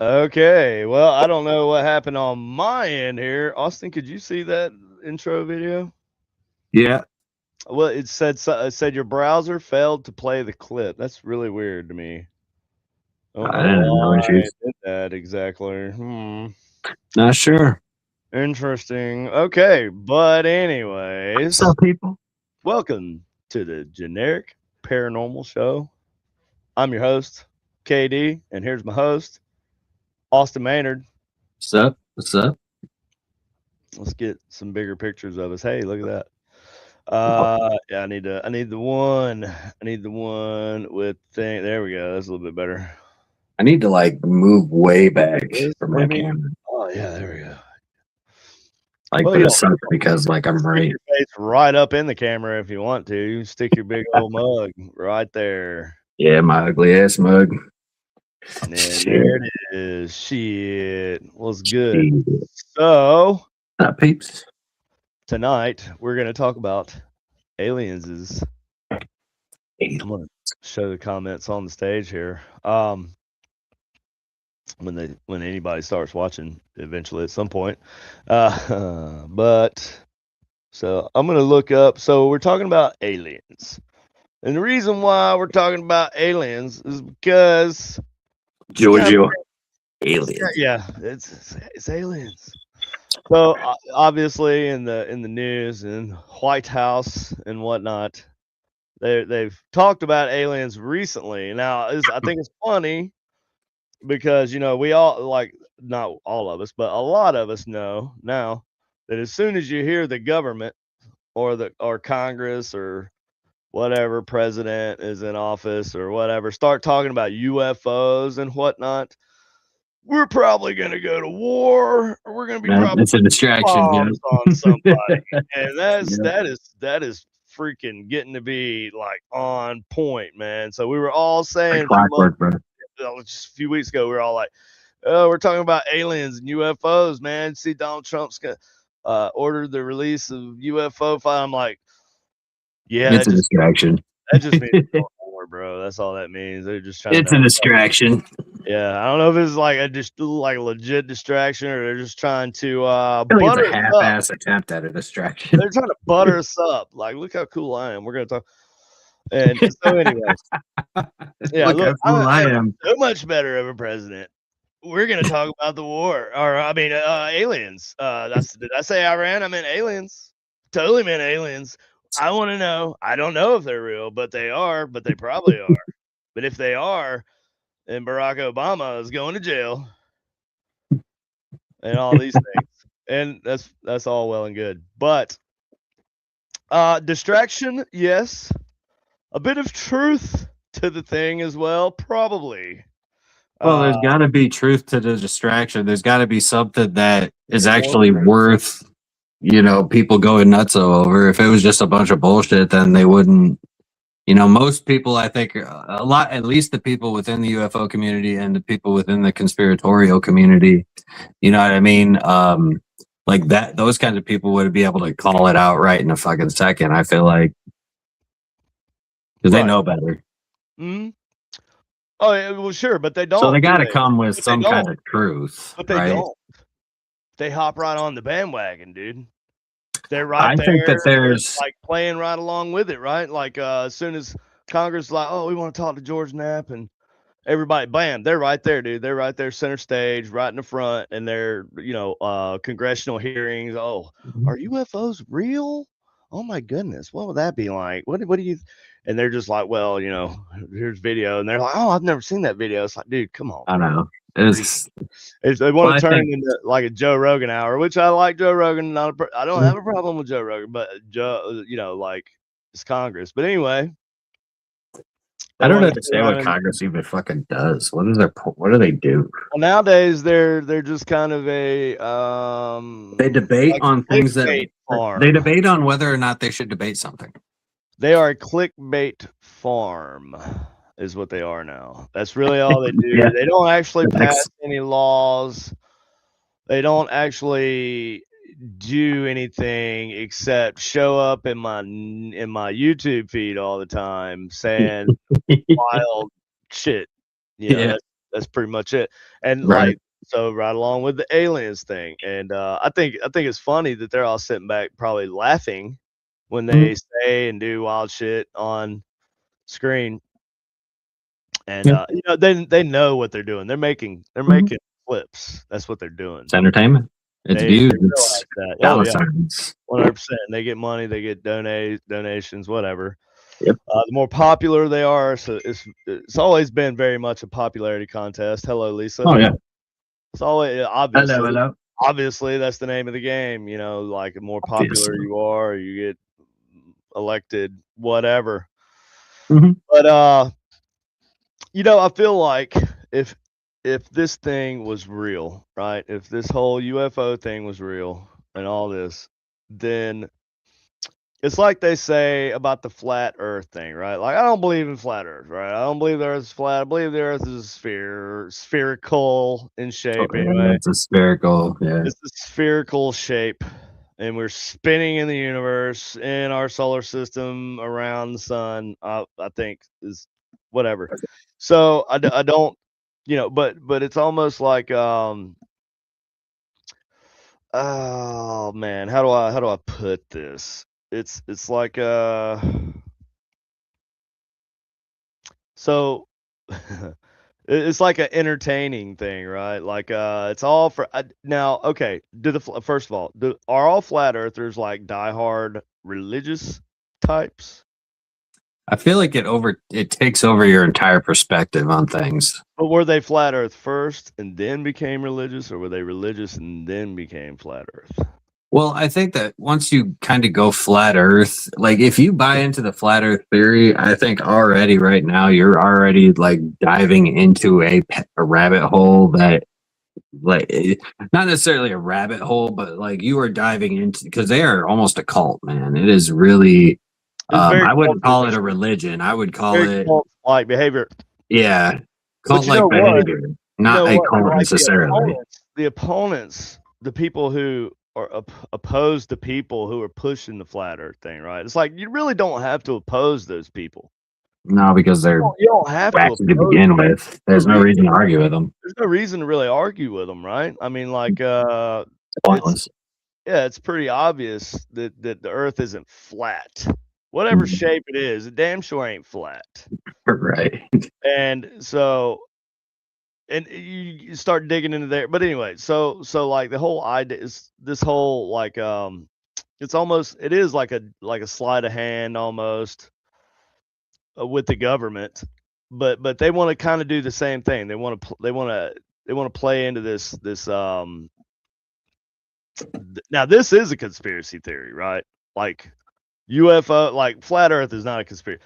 Okay, well, I don't know what happened on my end here. Austin, could you see that intro video? Yeah. Well, it said your browser failed to play the clip. That's really weird to me. I don't I know didn't know why issues. it did that exactly. Not sure. Interesting. Okay, but anyways, What's up, people? welcome to the Generic Paranormal Show. I'm your host, KD, and here's my host, Austin Maynard. What's up? What's up? Let's get some bigger pictures of us. Hey, look at that. Yeah, I need the one. I need the one with thing. There we go. That's a little bit better. I need to like move way back This, from my maybe? camera. Oh yeah, there we go. Like, Well, but yeah. it sucks because like I'm Stick right. your face right up in the camera if you want to. You stick your big old mug right there. Yeah, my ugly ass mug. And Shit. there it is. Shit. What's good? Shit. So Peeps. tonight we're gonna talk about aliens. I'm gonna show the comments on the stage here. When anybody starts watching eventually at some point. But so I'm gonna look up. So we're talking about aliens. And the reason why we're talking about aliens is because Giorgio. Aliens. yeah, it's aliens. So obviously in the news and White House and whatnot, they've talked about aliens recently. Now I think it's funny because we all, like, not all of us, but a lot of us know now that as soon as you hear the government or Congress or whatever president is in office or whatever start talking about UFOs and whatnot, we're probably going to go to war, or we're going to be probably It's a distraction. bombs on somebody. And Yeah. that is freaking getting to be like on point, man. So we were all saying Like clockwork, bro. just a few weeks ago, we were all like, oh, we're talking about aliens and UFOs, man. See, Donald Trump's ordered the release of UFO file. I'm like, yeah, It's a distraction. That just means it's going forward, bro. That's all that means. They're just trying It's to. a distraction. Yeah, I don't know if it's like a legit distraction or they're just trying to I feel like butter it's a us half-ass attempt at a distraction. They're trying to butter us up. Like, look how cool I am. We're gonna talk. And so, anyways, yeah, Look how cool I am. So much better of a president. We're gonna talk about the war, or I mean, aliens. Did I say Iran? I meant aliens. Totally meant aliens. I want to know. I don't know if they're real, but they are. But they probably are. But if they are, then Barack Obama is going to jail, and all these things. And that's all well and good. But distraction, yes. A bit of truth to the thing as well, probably. Well, there's got to be truth to the distraction. There's got to be something that is actually worth, people going nuts over. If it was just a bunch of bullshit, then they wouldn't. Most people, I think, a lot, at least the people within the UFO community and the people within the conspiratorial community, you know what I mean? Like that, those kinds of people would be able to call it out right in a fucking second. I feel like. Because they know better. Mm-hmm. Oh, yeah, well, sure, but they don't. So they got to come with some kind of truth. But they don't. They hop right on the bandwagon, dude. They're right there. I think that there's like playing right along with it, right? Like as soon as Congress is like, oh, we want to talk to George Knapp, and everybody, bam, they're right there, dude. They're right there, center stage, right in the front, and they're congressional hearings. Oh, are UFOs real? Oh my goodness, what would that be like? What do you? And they're just like, well, here's video, and they're like, oh, I've never seen that video. It's like, dude, come on. I know. They want to turn it into like a Joe Rogan hour, which I like Joe Rogan. I don't have a problem with Joe Rogan, but Joe, like it's Congress. But anyway, I don't understand what Congress even fucking does. What do they do? Well, nowadays they're just kind of a they debate like on things that they debate on whether or not they should debate something. They are a clickbait farm. is what they are now. That's really all they Yeah. do. They don't actually pass Ex- any laws. They don't actually do anything except show up in my YouTube feed all the time saying wild shit. yeah. That's pretty much it. And Right. like so right along with the aliens thing. And I think it's funny that they're all sitting back probably laughing when Mhm. they say and do wild shit on screen. And Yeah. they know what they're doing. They're Mhm. making clips. That's what they're doing. It's entertainment. It's They views. realize It's that. Oh dollar yeah. signs. 100%. They get money, they get donations, whatever. Yep. The more popular they are, so it's always been very much a popularity contest. Hello, Lisa. Oh yeah. It's always Hello, hello. obviously that's the name of the game. Like the more popular Obviously. you are, you get elected, whatever. Mhm. But I feel like if if this thing was real, right? If this whole UFO thing was real and all this, then it's like they say about the flat Earth thing, right? Like I don't believe in flat Earth, right? I don't believe the Earth is flat. I believe the Earth is a sphere, spherical in Oh, shape. yeah, Anyway, it's a spherical. Yeah. it's a spherical shape, and we're spinning in the universe in our solar system around the sun. I think is whatever. So I don't, but it's almost like oh man, how do I put this? It's like so it's like an entertaining thing, right? Like it's all for now. Okay, first of all, are all flat earthers like diehard religious types? I feel like it takes over your entire perspective on things. But were they flat earth first and then became religious, or were they religious and then became flat earth? Well, I think that once you kind of go flat earth, like if you buy into the flat earth theory, I think already right now you're already like diving into a rabbit hole that like not necessarily a rabbit hole, but like you are diving into because they are almost a cult, man. It is really It's very I wouldn't call it cultish, a religion. I would call very it cult-like behavior. yeah, But cult you know like what? behavior, You not know a what? cult Like necessarily. the people who are oppose the people who are pushing the flat Earth thing, right? It's like you really don't have to oppose those people. No, because they're You don't have to wacky to oppose begin them. with. No There's no reason. reason to argue with them. There's no reason to really argue with them, right? I mean, like, it's Pointless. yeah, it's pretty obvious that the Earth isn't flat. Whatever Mhm. shape it is, it damn sure ain't flat. Right. And so and you start digging into there. But anyway, so like the whole idea is this whole like it is like a sleight of hand almost with the government, but they want to kind of do the same thing. They want to play into this. Now this is a conspiracy theory, right? Like UFO, like flat Earth is not a conspiracy,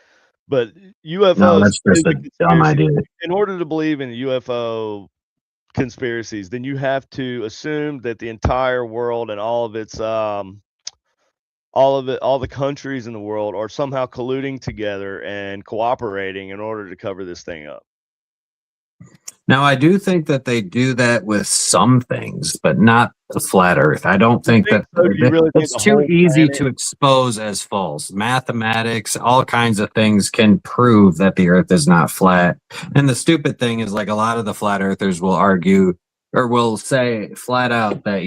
but No, UFOs that's is just a a dumb conspiracy. idea. In order to believe in UFO conspiracies, then you have to assume that the entire world and all the countries in the world are somehow colluding together and cooperating in order to cover this thing up. Now, I do think that they do that with some things, but not the flat Earth. I don't You think think that so? Do you really think it's the too whole easy planet? to expose as false. Mathematics, all kinds of things can prove that the Earth is not flat. And the stupid thing is, like, a lot of the flat Earthers will argue or will say flat out that,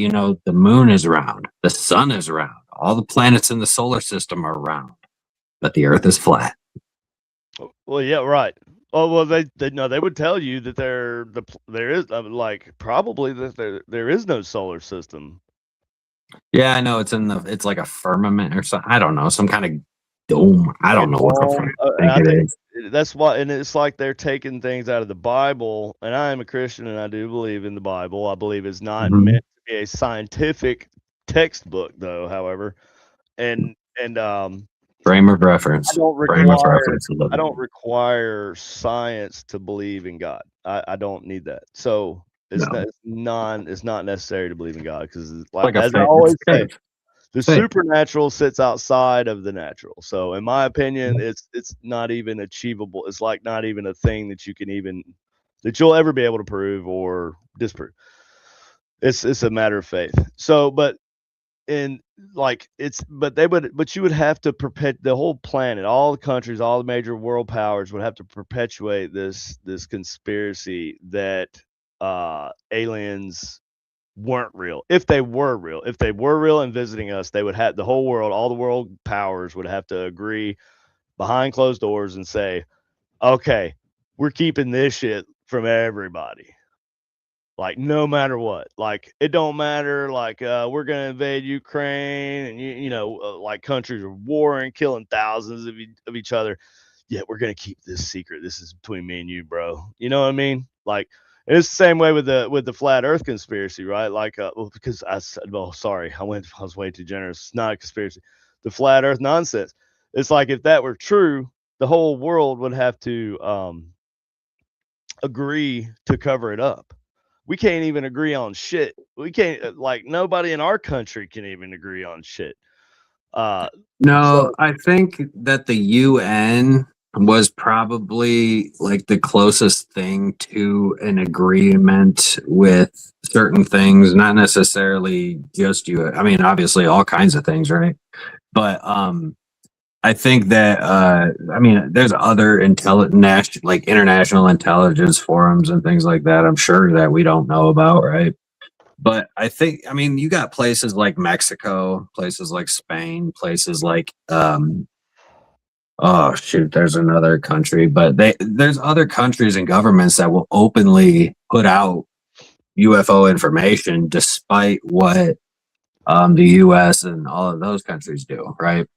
the moon is round, the sun is round, all the planets in the solar system are round, but the Earth is flat. Well, yeah, right. Oh well, they no, they would tell you that there is like probably that there is no solar system. Yeah, I know it's like a firmament or something. I don't know, some kind of dome. I Like a don't know what the fuck dome. I And think I it think is. that's why, and it's like they're taking things out of the Bible. And I am a Christian, and I do believe in the Bible. I believe it's not Mhm. meant to be a scientific textbook, though. However, and Frame of reference. Frame of reference. I love I it. don't require science to believe in God. I don't need that. So No, it's not necessary to believe in God because like a as I faith. It's always say, faith. The Hey. supernatural sits outside of the natural. So in my opinion, it's not even achievable. It's like not even a thing that you can even that you'll ever be able to prove or disprove. It's a matter of faith. So, but in like it's but they would but you would have to perpet the whole planet, all the countries, all the major world powers would have to perpetuate this conspiracy that aliens weren't real. If they were real, if they were real and visiting us, they would have the whole world, all the world powers would have to agree behind closed doors and say, okay, we're keeping this shit from everybody. Like no matter what, like it don't matter. Like we're gonna invade Ukraine, and like countries are warring, killing thousands of each other. Yeah, we're gonna keep this secret. This is between me and you, bro. You know what I mean? Like it's the same way with the flat Earth conspiracy, right? Like, because I said, well, sorry, I was way too generous. It's not a conspiracy. The flat Earth nonsense. It's like if that were true, the whole world would have to agree to cover it up. We can't even agree on shit. We can't like nobody in our country can even agree on shit. Uh, No, so I think that the UN was probably like the closest thing to an agreement with certain things, not necessarily just you. I mean, obviously all kinds of things, right? But I think that I mean, there's other like international intelligence forums and things like that. I'm sure that we don't know about, right? But I think, I mean, you got places like Mexico, places like Spain, places like oh shoot, there's another country, but there's other countries and governments that will openly put out UFO information despite what the US and all of those countries do, right?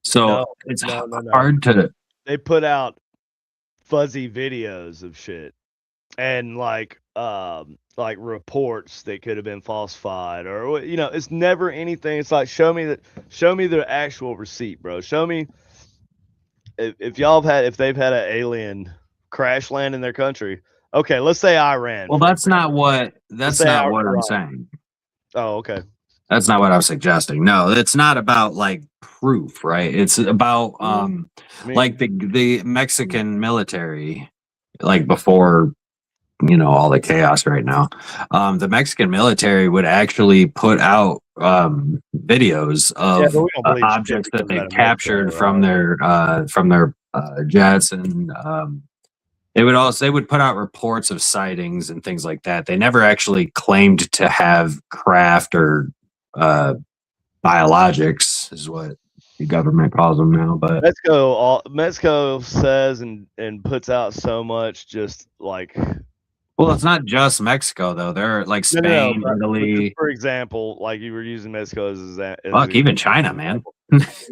So no, it's no. hard to. They put out fuzzy videos of shit and like reports that could have been falsified or it's never anything. It's like show me the actual receipt, bro. Show me if they've had an alien crash land in their country. Okay, let's say Iran, Well, for example. Let's that's say not what I'm Iran. saying. Oh, okay. That's not what I was suggesting. No, it's not about like proof, right? It's about I like mean, the Mexican military, like before, all the chaos right now. The Mexican military would actually put out videos yeah, of but we don't believe shit objects that that comes out they've of Mexico, captured from right? their jets, and they would put out reports of sightings and things like that. They never actually claimed to have craft or uh, biologics, is what the government calls them now. But Mexico says and puts out so much, just like well, it's not just Mexico though. They're like no, Spain, but just Italy, for example, like you were using Mexico as fuck, an even China, man.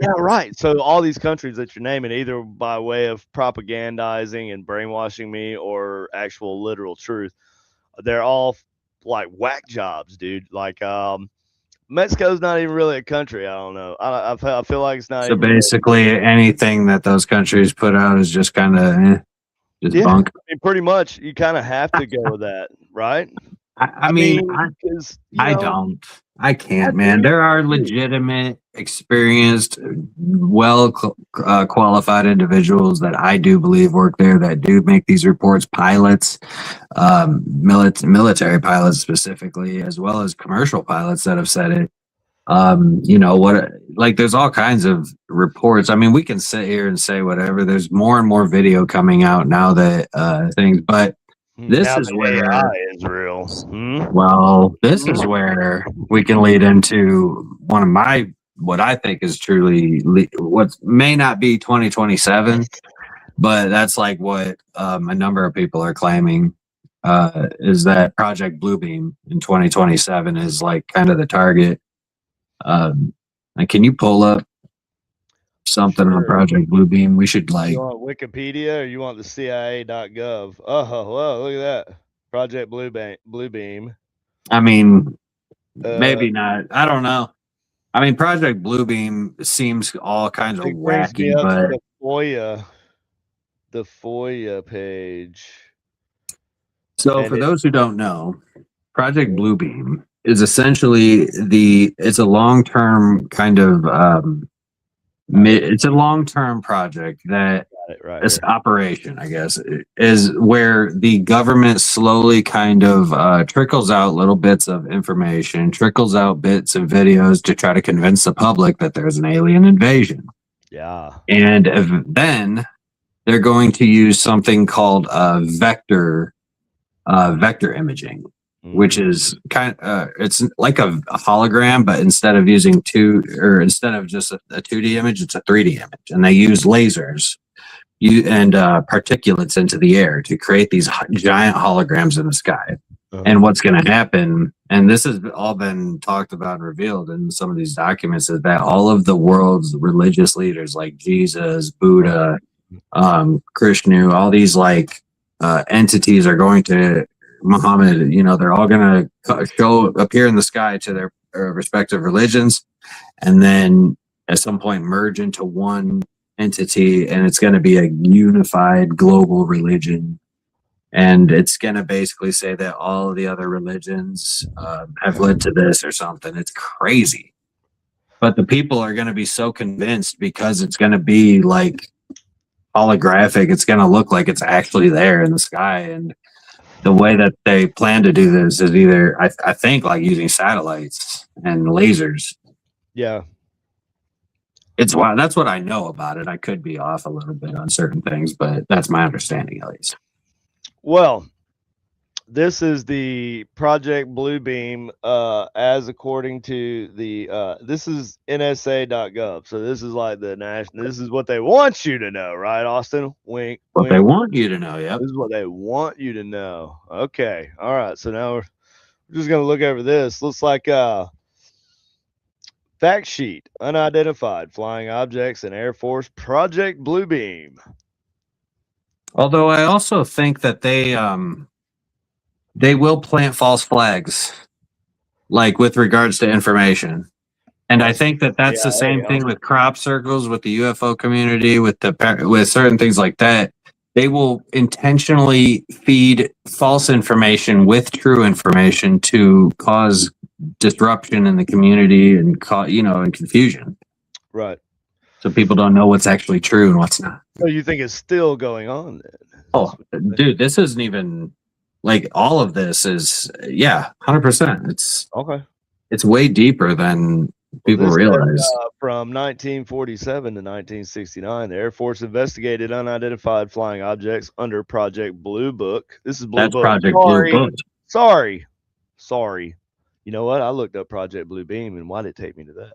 yeah, right. So all these countries that you're naming, either by way of propagandizing and brainwashing me or actual literal truth, they're all like whack jobs, dude. Like Mexico's not even really a country. I don't know. I feel like it's not So even really. basically, anything that those countries put out is just kind of just Yeah, I bunk. mean, pretty much you kind of have to go with that, right? I I mean, mean, because I don't. I I can't, man. do. There I are do. legitimate, experienced, qualified individuals that I do believe work there that do make these reports. Pilots, military pilots specifically, as well as commercial pilots that have said it. What? Like, there's all kinds of reports. I mean, we can sit here and say whatever. There's more and more video coming out now that things, but this Now is the AI where is real. Hmm? well, this is Mhm. where we can lead into one of my what I think is truly what may not be 2027, but that's like what a number of people are claiming is that Project Bluebeam in 2027 is like kind of the target. And can you pull up something on Sure. Project Bluebeam? We should You like, want Wikipedia or you want the CIA.gov? Oh, whoa, look at that. Project Bluebeam. I mean, Uh, maybe not. I don't know. I mean, Project Bluebeam seems all kinds of it brings me wacky, up to but the FOIA page. so And for it those who don't know, Project Bluebeam is essentially it's a long-term kind of it's a long-term project that Right this here. operation, I guess, is where the government slowly kind of trickles out little bits of information, trickles out bits of videos to try to convince the public that there's an alien invasion. Yeah. And then they're going to use something called vector imaging, which is it's like a hologram, but instead of using instead of just a 2D image, it's a 3D image, and they use lasers and particulates into the air to create these giant holograms in the sky. And what's going to happen, and this has all been talked about and revealed in some of these documents, is that all of the world's religious leaders like Jesus, Buddha, Krishna, all these like entities are going to Muhammad, they're all going to appear in the sky to their respective religions, and then at some point merge into one entity, and it's going to be a unified global religion. And it's going to basically say that all of the other religions have led to this or something. It's crazy. But the people are going to be so convinced because it's going to be like holographic. It's going to look like it's actually there in the sky. And the way that they plan to do this is either, I think, like using satellites and lasers. Yeah. It's wild. That's what I know about it. I could be off a little bit on certain things, but that's my understanding, at least. Well, this is the Project Bluebeam, as according to the this is NSA.gov. So this is like the national. This is what they want you to know, right, Austin? Wink. What wink. they want you to know, yeah. This is what they want you to know. Okay, all right. So now we're just gonna look over this. Looks like fact sheet: unidentified flying objects in Air Force Project Bluebeam. Although I also think that they will plant false flags, like with regards to information. And I think that that's the same thing with crop circles, with the UFO community, with certain things like that. They will intentionally feed false information with true information to cause disruption in the community and and confusion. Right. So people don't know what's actually true and what's not. So you think it's still going on then? Oh, dude, this isn't even like all of this is 100%. It's okay. It's way deeper than people realize. From 1947 to 1969, the Air Force investigated unidentified flying objects under Project Blue Book. This is Blue Book. Project Blue Book. Sorry. You know what? I looked up Project Blue Beam, and why did it take me to that?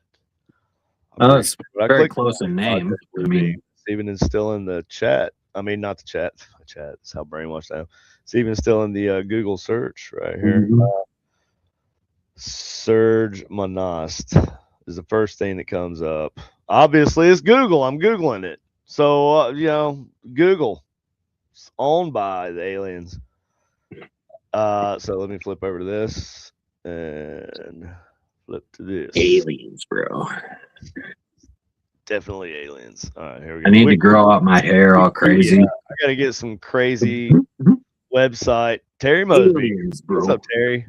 It's very close in name. I mean, Stephen is still in the chat. I mean, not the chat. Chat. That's how brainwashed I am. Stephen's still in the Google search right here. Serge Monast is the first thing that comes up. Obviously, it's Google. I'm Googling it. So, Google. It's owned by the aliens. So let me flip over to this and flip to this. Aliens, bro. Definitely aliens. All right, here we go. I need to grow out my hair all crazy. I got to get some crazy website. Terry Mosby. Aliens, What's up, Terry?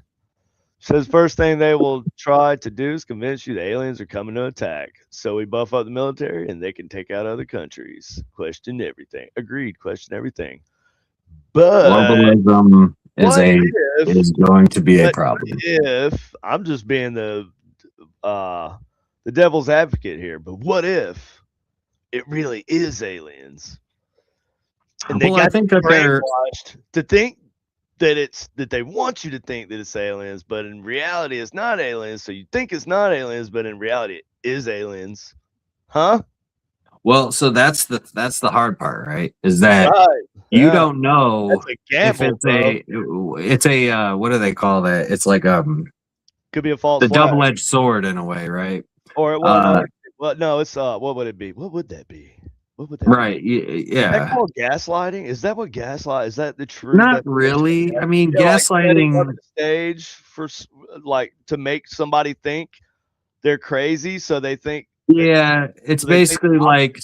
Says first thing they will try to do is convince you the aliens are coming to attack. So we buff up the military and they can take out other countries. Question everything. Agreed. Question everything. But globalism is going to be a problem. If I'm just being the devil's advocate here, but what if it really is aliens? And they got brainwashed to think that they want you to think that it's aliens, but in reality it's not aliens. So you think it's not aliens, but in reality it is aliens. Huh? Well, so that's the hard part, right? Is that you don't know if it's a what do they call that? It's like could be a false the double-edged sword in a way, right? Or no, it's what would it be? What would that be? What would that right? be? Yeah. Is that called gaslighting? Is that what gaslight? Is that the truth? Not really. I mean, gaslighting on the stage for like to make somebody think they're crazy, so they think. Yeah, it's basically like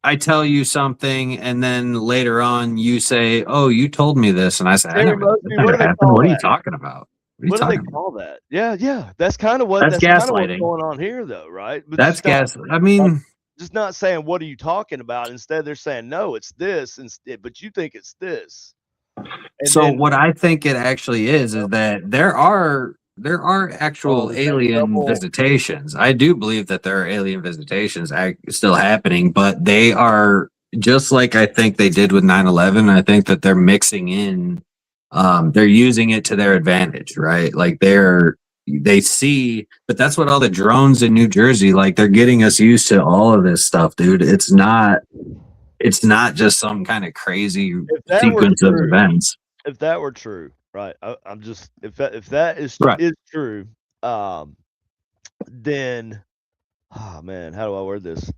I tell you something, and then later on you say, "Oh, you told me this," and I say, "I never, that never happened. What are you talking about?" What are you What do they talking about? call that? Yeah. That's kind of That's what's gaslighting. going on here, though, right? But That's just not gas. I like, mean, just not saying what are you talking about. Instead, they're saying no, it's this, instead, but you think it's this, and so then what I think it actually is that there are actual is that alien double? visitations. I do believe that there are alien visitations still happening, but they are just like I think they did with 9/11. I think that they're mixing in, they're using it to their advantage, right? Like they see, but that's what all the drones in New Jersey, like they're getting us used to all of this stuff, dude. It's not just some kind of crazy If that were sequence of true, events. if that were true, right? I'm just if that Right. is true, um, then oh man, how do I word this?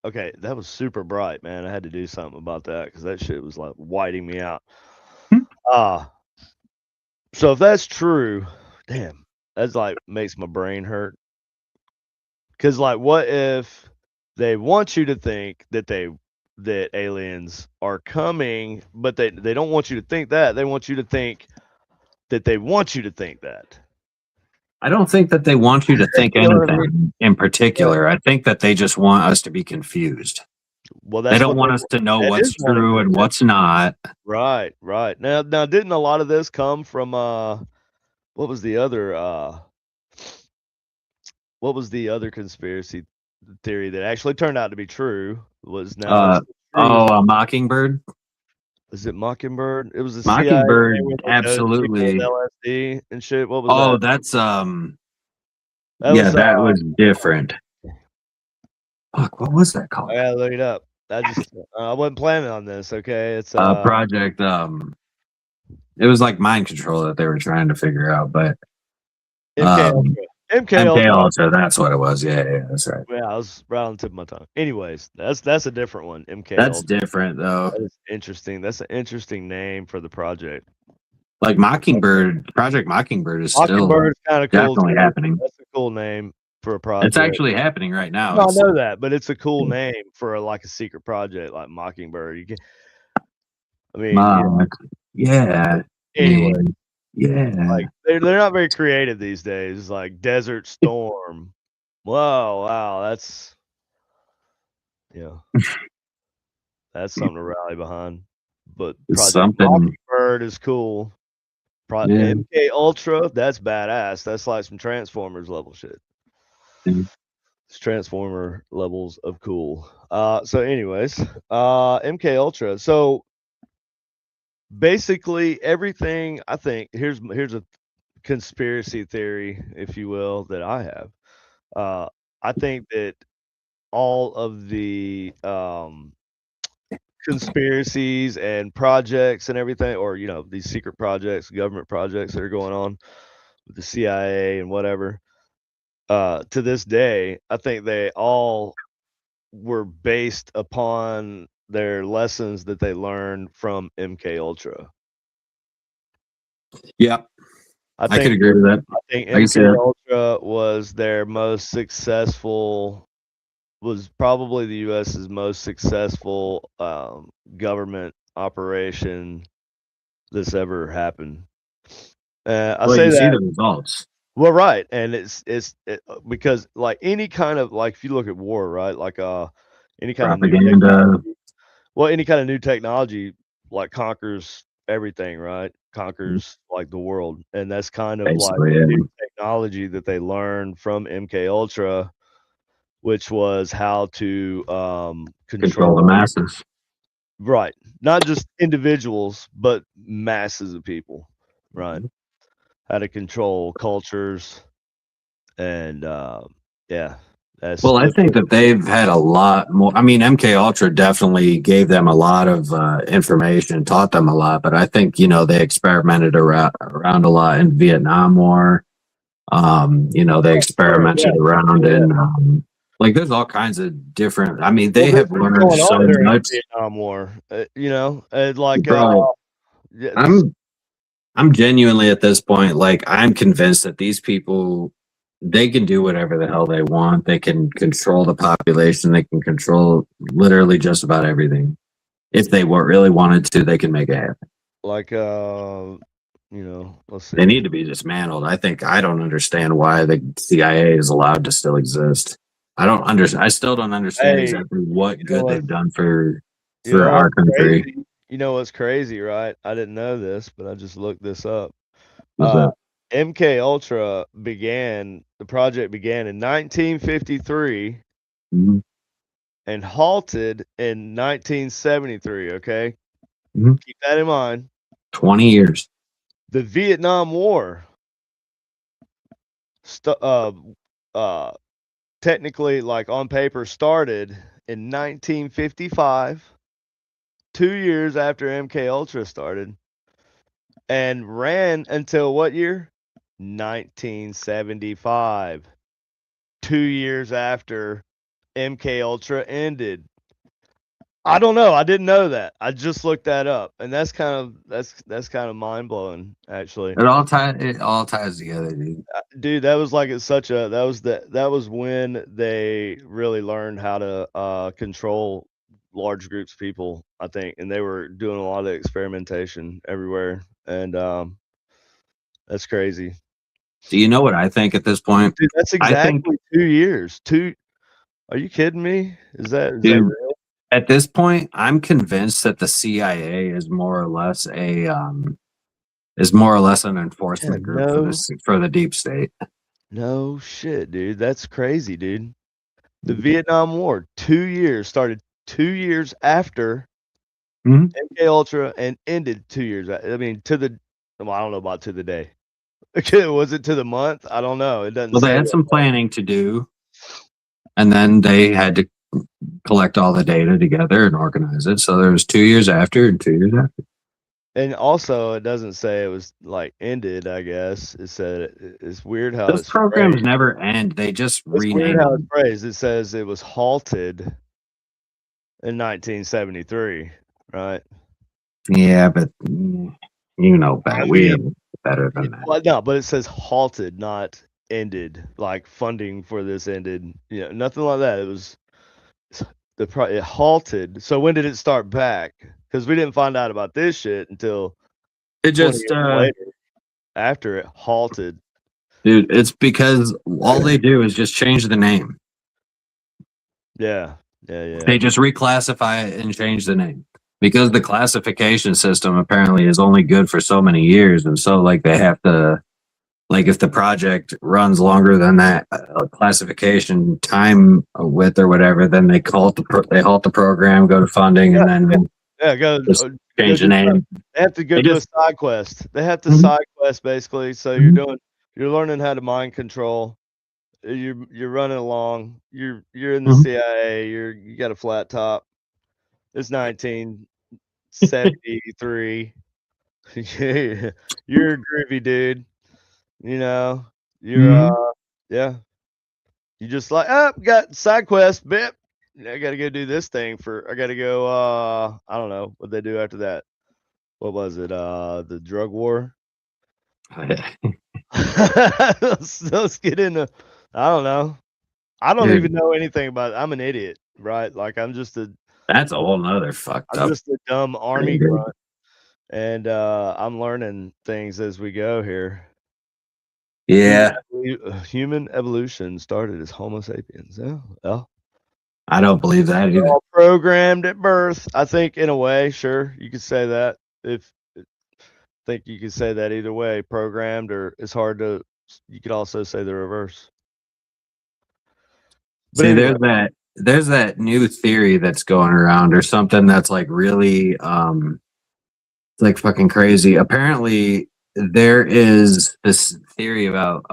Okay, that was super bright, man. I had to do something about that because that shit was like whiting me out. Hmm. Uh so if that's true, damn, that's like makes my brain hurt. Cause like what if they want you to think that aliens are coming, but they don't want you to think that. They want you to think that they want you to think that. I don't think that they want you to think You know what I mean? anything in But particular. I think that they just want us to be confused. well, They that's don't what they want us to know that what's is one of true the and what's not. right. Now didn't a lot of this come from what was the other conspiracy theory that actually turned out to be true was now Uh, it's the truth. a Mockingbird. Was it Mockingbird? It was the CIA thing Mockingbird, where they dosed people with absolutely. LSD and shit. What was Oh, that? that's That yeah, was that was different. Fuck, what was that I called? gotta look it up. I just I wasn't planning on this. Okay, it's Project. It was like mind control that they were trying to figure out, but MK um, Ultra. MK MK Ultra. Ultra. That's what it was. Yeah, that's right. Yeah, I was right on the tip of my tongue. Anyways, that's a different one. MK That's Ultra. different though. That is interesting. That's an interesting name for the project. Like Mockingbird, Project Mockingbird is still Mockingbird's kind of cool definitely too. happening. That's a cool name for a It's project. actually happening right now. No, I It's know that, but it's a cool name for like a secret project like Mockingbird. You can, I mean, yeah. Mock. Yeah. Anyway, Man. Yeah. like they're not very creative these days. Like Desert Storm. Whoa, wow, yeah, that's something to rally behind. But It's Project something. Mockingbird is cool. Yeah. MK Ultra, that's badass. That's like some Transformers level shit. It's Transformer levels of cool. So anyways, MK Ultra. So basically everything I think here's a conspiracy theory, if you will, that I have. I think that all of the conspiracies and projects and everything, or these secret projects, government projects that are going on with the CIA and whatever, to this day, I think they all were based upon their lessons that they learned from MK Ultra. Yeah. I I could think agree with that. I think I can see MK that. Ultra was their most successful, was probably the US's most successful government operation that's ever happened. I Well, say you see that the results. well, right, and because like any kind of, like, if you look at war, right, like any kind of new Propaganda, technology, well, any kind of new technology like conquers everything, right? Conquers like the world, and that's kind of like basically. the Yeah. new technology that they learned from MK Ultra, which was how to Control the control, masses. right, not just individuals but masses of people, right? How to control cultures and yeah, that's Well, I think that they've had a lot more. I mean, MK Ultra definitely gave them a lot of information, taught them a lot. But I think they experimented around a lot in Vietnam War. They sure, yeah, experimented around yeah. in like there's all kinds of different. I mean, Well, they this have was learned going so on during much, the Vietnam War, like bro. yeah, I'm genuinely at this point, like I'm convinced that these people, they can do whatever the hell they want. They can control the population. They can control literally just about everything. If they really wanted to, they can make it happen. like Let's They see. need to be dismantled. I don't understand why the CIA is allowed to still exist. I still don't understand Hey, exactly what you know good what? they've done for You know our what's country. crazy? You know what's crazy, right? I didn't know this, but I just looked this up. Was that? MK Ultra the project began in 1953 Mm-hmm. and halted in 1973. Okay, Mm-hmm. keep that in mind. 20 years. The Vietnam War, st- uh, uh, technically, like on paper, started in 1955, 2 years after MK Ultra started, and ran until what year? 1975, 2 years after MK Ultra ended. I don't know. I didn't know that. I just looked that up, and that's kind of mind blowing, actually. It all ties together, dude. Dude, that was like it's such a that was when they really learned how to control large groups of people, I think, and they were doing a lot of experimentation everywhere, and that's crazy. Do you know what I think at this point? Dude, that's I think, exactly 2 years. Are you kidding me? Is that dude, real? at this point, I'm convinced that the CIA is more or less an Yeah, enforcement group for the deep state. no shit, dude. That's crazy, dude. The Vietnam War, 2 years started 2 years after Mhm. MK Ultra and ended 2 years. I mean, well, I don't know about to the day. Okay, was it to the month? I don't know. It doesn't Well, they say had that. some planning to do, and then they had to collect all the data together and organize it. So there was 2 years after and 2 years after. And also, it doesn't say it was like ended. I guess it said it's weird how Those it's programs phrased. never end. They just It's weird rename how it's them. phrased. It says it was halted in 1973, right? Yeah, but you know better. I We mean, know better than that. well, no, but it says halted, not ended. Like funding for this ended. Nothing like that. It was it halted. So when did it start back? Because we didn't find out about this shit until It 20 just, years later after it halted. dude, it's because all they do is just change the name. Yeah, yeah, yeah. They just reclassify it and change the name because the classification system apparently is only good for so many years, and so like they have to, like, if the project runs longer than that classification time width or whatever, then they halt the program, go to funding, Yeah, and then yeah. just Go change the do name. They have to go They do a just side quest. They have to Mhm, side quest basically. So mhm, you're learning how to mind control. You're running along. You're in the mhm. CIA. You got a flat top. It's 1973. You're a groovy dude. You know, you're Mhm. yeah. You just like, oh, got side quest, bip. I got to go do this thing I got to go. I don't know what they do after that. What was it? The drug war. Let's get into. I don't know. I don't even Dude, know anything about it. I'm an idiot, right? Like that's a whole nother fucked I'm up just a dumb army thing, dude. grunt, and I'm learning things as we go here. Yeah, Human evolution started as Homo sapiens. Yeah, well, I don't believe that we're either. all programmed at birth. I think in a way, sure, you could say that. If I think you could say that either way, programmed or it's hard to. You could also say the reverse. But See, anyway, there's that new theory that's going around or something that's like really it's like fucking crazy. Apparently there is this theory about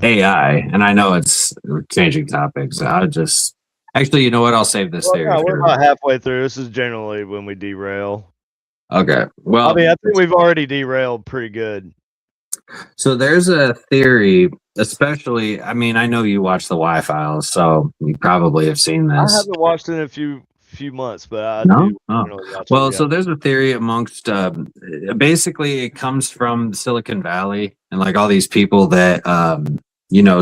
AI, and I know it's changing topics. I just actually, you know what? I'll save this well, theory no, we're for about halfway through. This is generally when we derail. okay. I Well, mean, I think we've already derailed pretty good. so there's a theory, especially. I mean, I know you watch the Y Files, so you probably have seen I this. haven't watched it in a few months, but I No? do Oh. generally watch it. Well, Yeah. so there's a theory amongst basically it comes from Silicon Valley and like all these people that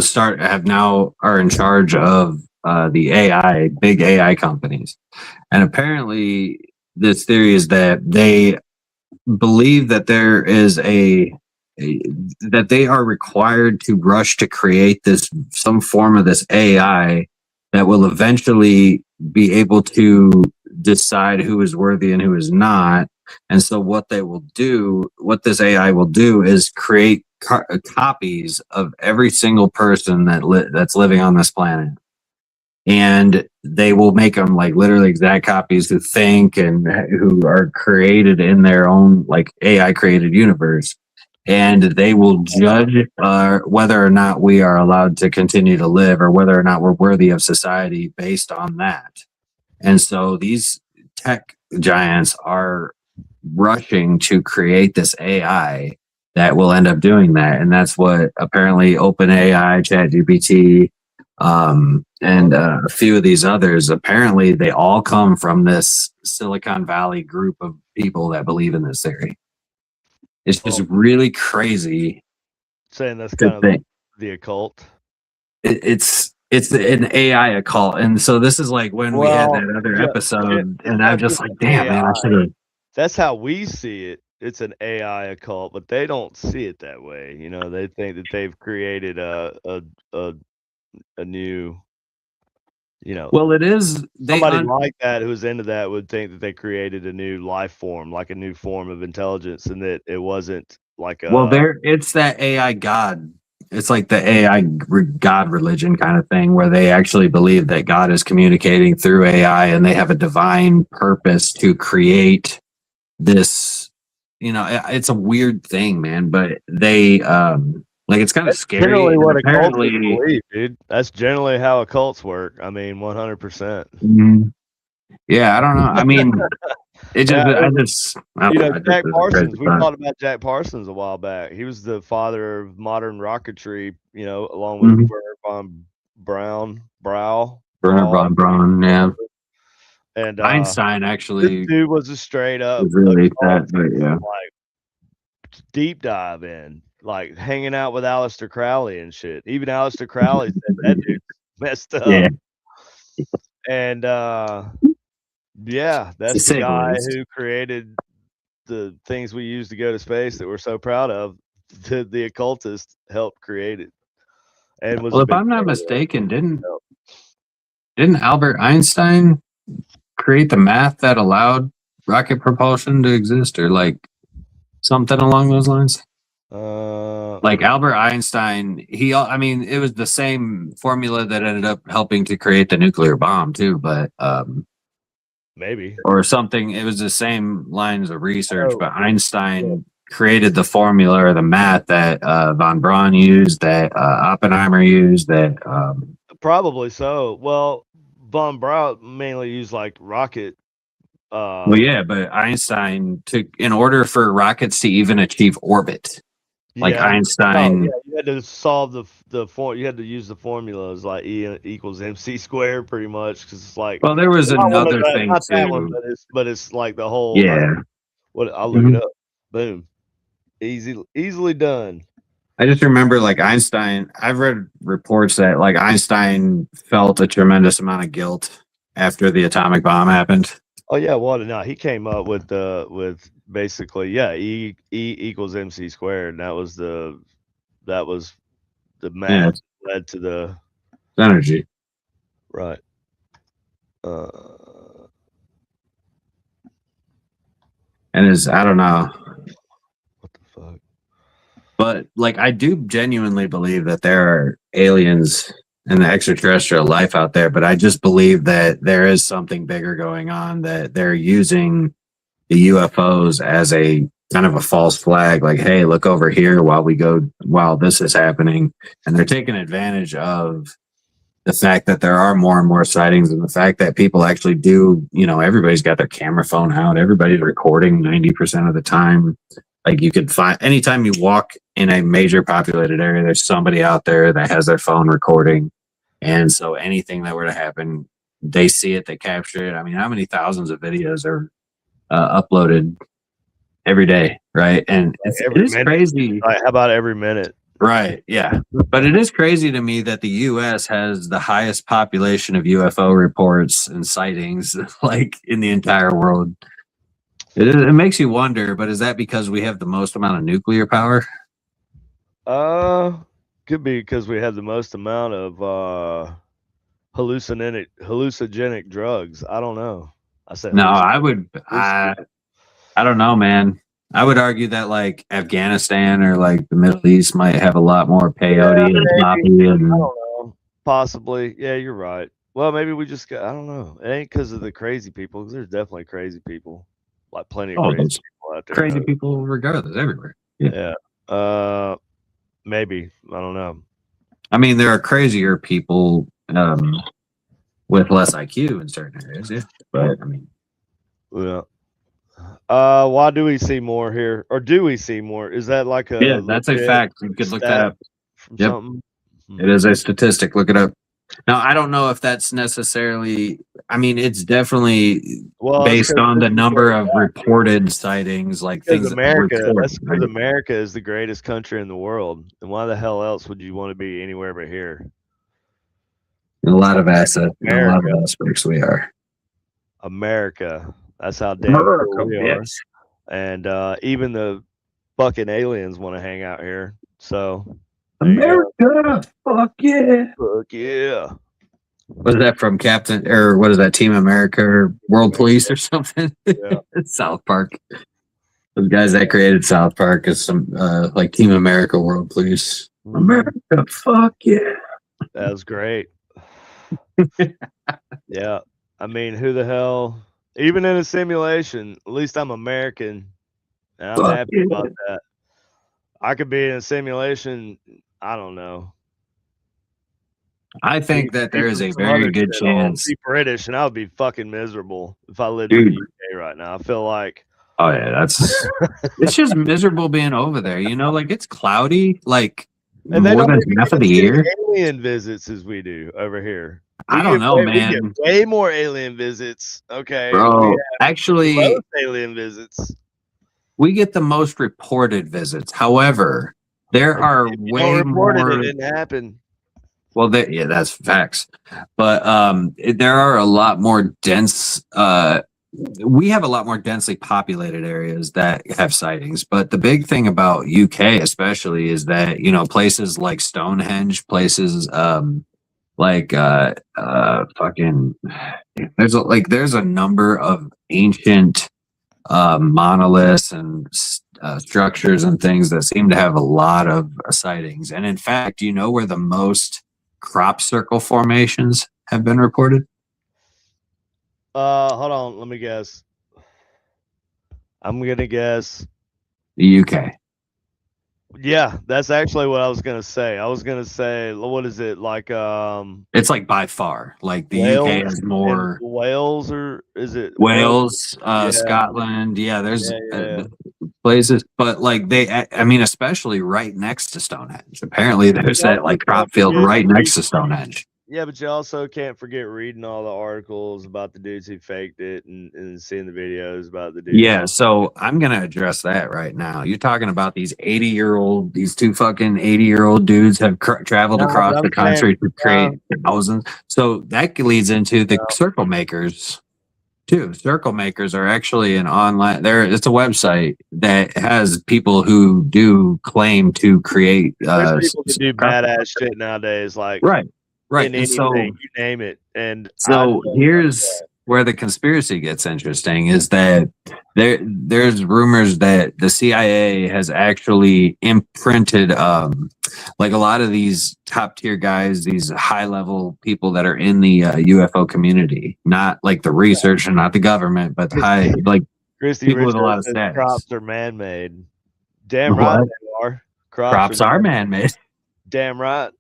start have now are in charge of the AI, big AI companies. And apparently this theory is that they believe that there is that they are required to rush to create this some form of this AI that will eventually be able to decide who is worthy and who is not. And so what this AI will do is create copies of every single person that's living on this planet. And they will make them like literally exact copies who think and who are created in their own like AI created universe. And they will judge whether or not we are allowed to continue to live or whether or not we're worthy of society based on that. And so these tech giants are rushing to create this AI that will end up doing that. And that's what apparently OpenAI, ChatGPT, and a few of these others, apparently they all come from this Silicon Valley group of people that believe in this theory. It's just really crazy. Saying that's kind of the occult. It's an AI occult, and so this is like when we had that other episode, and I'm just like, damn, man, I should have. That's how we see it. It's an AI occult, but they don't see it that way. You know, they think that they've created a new, you know. Well, it is somebody like that who's into that would think that they created a new life form, like a new form of intelligence, and that it wasn't like a. Well, it's that AI God. It's like the AI God religion kind of thing, where they actually believe that God is communicating through AI, and they have a divine purpose to create this. You know, it's a weird thing, man. But they like it's kind of scary. Generally, what apparently believe, dude. That's generally how occults work. I mean, 100%. Yeah, I don't know. I mean, it just, Jack Parsons. We talked about Jack Parsons a while back. He was the father of modern rocketry. You know, along with Werner von Braun. Yeah. And Einstein actually, this dude was a straight up really fat, but yeah, like deep dive in, like hanging out with Aleister Crowley and shit. Even Aleister Crowley said that dude's messed up. Yeah. And yeah, that's the guy who created the things we use to go to space that we're so proud of. The occultist helped create it. And was if I'm not mistaken, didn't Albert Einstein create the math that allowed rocket propulsion to exist, or like something along those lines? Like Albert Einstein, it was the same formula that ended up helping to create the nuclear bomb too, but maybe or something. It was the same lines of research, but Einstein created the formula or the math that von Braun used, that Oppenheimer used, that probably so. Well, von Braun mainly used like rocket. Well, yeah, but Einstein in order for rockets to even achieve orbit, like Einstein, you had to solve the form. You had to use the formulas like E equals MC squared, pretty much, because it's like. Well, there was another thing not too. That one, but it's like the whole. Yeah. I'll look it up. Boom. Easily done. I just remember like Einstein. I've read reports that like Einstein felt a tremendous amount of guilt after the atomic bomb happened. Oh yeah, well no, he came up with basically E equals MC squared, and that was the math that led to the energy. Right. And I don't know. What the fuck? But like I do genuinely believe that there are aliens and the extraterrestrial life out there, but I just believe that there is something bigger going on, that they're using the UFOs as a kind of a false flag, like, hey, look over here while this is happening. And they're taking advantage of the fact that there are more and more sightings, and the fact that people actually do, everybody's got their camera phone out, everybody's recording 90% of the time. Like you could find anytime you walk in a major populated area, there's somebody out there that has their phone recording. And so anything that were to happen, they see it, they capture it. I mean, how many thousands of videos are uploaded every day, right? And it is crazy. How about every minute? Right, yeah. But it is crazy to me that the U.S. has the highest population of UFO reports and sightings, like in the entire world. It makes you wonder, but is that because we have the most amount of nuclear power? Could be because we have the most amount of hallucinogenic drugs. I don't know. I said No, hallucinogenic. I don't know, man. I would argue that like Afghanistan or like the Middle East might have a lot more Yeah, peyote and maybe. poppy I and don't know. Possibly. Yeah, you're right. Well, maybe we just got. I don't know. It ain't because of the crazy people. 'Cause there's definitely crazy people. Like plenty of oh, crazy there's people out there. crazy people regardless everywhere. Yeah. Yeah. Uh, maybe. I don't know. I mean, there are crazier people with less IQ in certain areas, yeah. But I mean, Yeah. Why do we see more here, or do we see more? Is that like yeah, a that's a legit fact. You could look that stat up. from Yep, something? Hmm. it is a statistic. Look it up. Now, I don't know if that's necessarily. I mean, it's definitely Well, it's based because on this the is where number it's of at. reported sightings, like Because things that are America, reported. that's because Right? America is the greatest country in the world, and why the hell else would you want to be anywhere but here? In a That's lot how of assets, in a lot America, of aspects, we are. America. That's how damn cool America, we are, bitch. and even the fucking aliens want to hang out here. So there you go. America, fuck yeah. Fuck yeah. Was that from Captain or what is that? Team America or World Police or something? Yeah. South Park. The guys that created South Park is some like Team America, World Police. America, fuck yeah. That was great. Yeah. I mean, who the hell? Even in a simulation, at least I'm American, and I'm Fuck happy yeah. about that. I could be in a simulation. I don't know. I think that Be there is from a some very other good shit hole, chance. be British, and I would be fucking miserable if I lived in the Dude. UK right now. I feel like, Oh yeah, that's it's just miserable being over there. You know, like it's cloudy like and they more don't than even half of get the as many year. alien visits as we do over here. I don't know, We get man. way more alien visits. Okay, we Bro, have the actually, most alien visits. we get the most reported visits. However, there And are if you don't way report it, it more. didn't happen. Well, yeah, that's facts. But there are a lot more dense. We have a lot more densely populated areas that have sightings. But the big thing about UK, especially, is that places like Stonehenge, places like fucking there's a number of ancient monoliths and structures and things that seem to have a lot of sightings. And in fact, you know where the most crop circle formations have been reported? Hold on, let me guess. I'm gonna guess. The UK. Yeah, that's actually what I was gonna say. I was gonna say, what is it like? It's like by far, like the UK Wales has and more. Wales, or is it Wales? Wales, Yeah, Scotland, yeah, there's yeah. places, but like I mean, especially right next to Stonehenge. Apparently, there's You that also like can't crop field forget right next to Stonehenge. yeah, but you also can't forget reading all the articles about the dudes who faked it and seeing the videos about the dudes Yeah, who. so I'm gonna address that right now. You're talking about these two fucking 80-year-old dudes have traveled No, across but I'm the saying, country to create thousands. So that leads into the circle makers too. Circle makers are actually an online. It's a website that has people who do claim to create. there's people that do badass shit nowadays, like Right, right, in and anything, you name it. And I so here's where the conspiracy gets interesting is that there's rumors that the CIA has actually imprinted like a lot of these top tier guys, these high level people that are in the UFO community, not like the research and not the government, but high like Christy people with a Richards lot of says status. crops are man made. Damn right What? they are. Crops Crops are man made. damn right.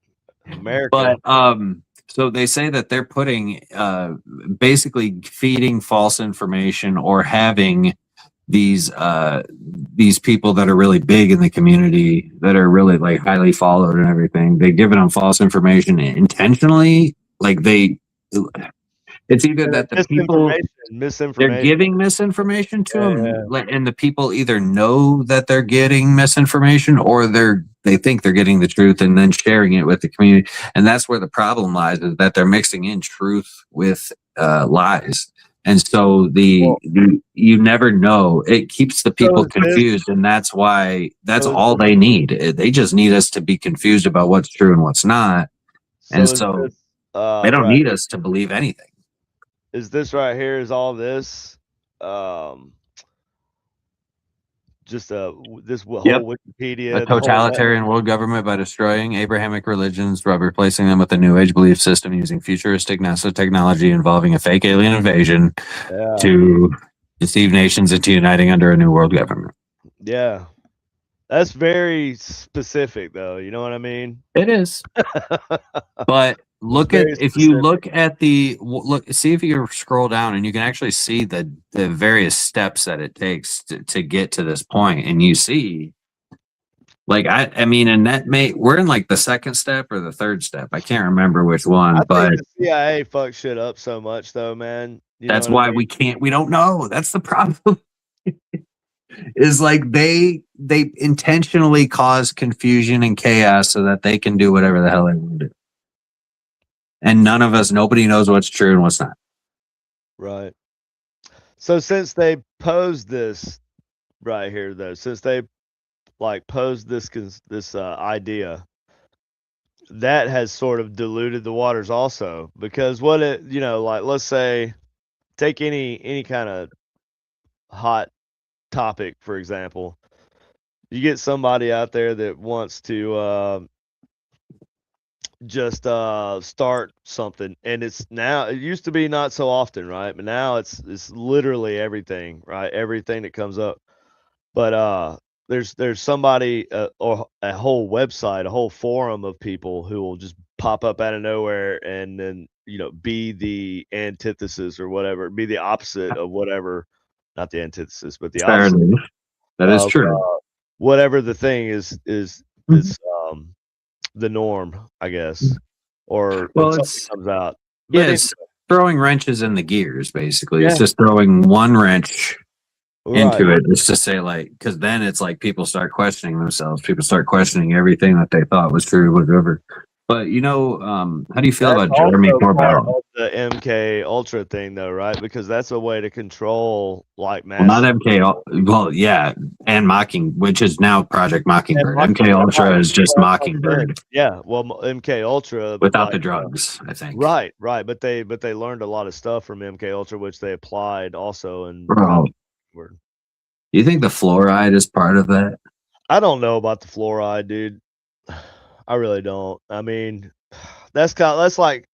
America. But so they say that they're putting basically feeding false information or having these people that are really big in the community that are really like highly followed and everything. They're giving them false information intentionally. Like it's either that the people they're Misinformation. giving misinformation to them, Yeah. and the people either know that they're getting misinformation or they think they're getting the truth and then sharing it with the community. And that's where the problem lies, is that they're mixing in truth with lies. And so you never know. It keeps the people confused, and that's all they need. They just need us to be confused about what's true and what's not. And so they don't need us to believe anything. Is this right here? Is all this? Just this whole Wikipedia, a totalitarian world government by destroying Abrahamic religions, by replacing them with a new age belief system using futuristic NASA technology involving a fake alien invasion to deceive nations into uniting under a new world government. Yeah. That's very specific, though. You know what I mean? It is. But if you look at see if you can scroll down and you can actually see the various steps that it takes to get to this point, and you see, like, I mean, and that we're in like the second step or the third step. I can't remember which one, but think the CIA fucks shit up so much, though, man. That's why we don't know. That's the problem. Is like they intentionally cause confusion and chaos so that they can do whatever the hell they want to do. And nobody knows what's true and what's not. Right. So since they posed this right here, though, since they like posed this idea, that has sort of diluted the waters also, because like, let's say take any kind of hot topic, for example. You get somebody out there that wants to just start something, and it used to be not so often, right? But now it's literally everything, right? Everything that comes up. But there's somebody or a whole website, a whole forum of people who will just pop up out of nowhere and then be the antithesis or whatever, be the opposite of whatever, not the antithesis, but the opposite. That is true. Whatever the thing is the norm, I guess, or something comes out. But it's throwing wrenches in the gears, basically. Yeah. It's just throwing one wrench into it, just to say, like, because then it's like people start questioning themselves. People start questioning everything that they thought was true, whatever. But how do you feel about Jeremy Corbell? The MK Ultra thing, though, right? Because that's a way to control like mass. Well, not MK. Well, yeah, and which is now Project Mockingbird. MK Ultra is just Mockingbird. Yeah, well, MK Ultra without the drugs, I think. Right. But they learned a lot of stuff from MK Ultra, which they applied also in. Bro, you think the fluoride is part of that? I don't know about the fluoride, dude. I really don't. I mean, that's like,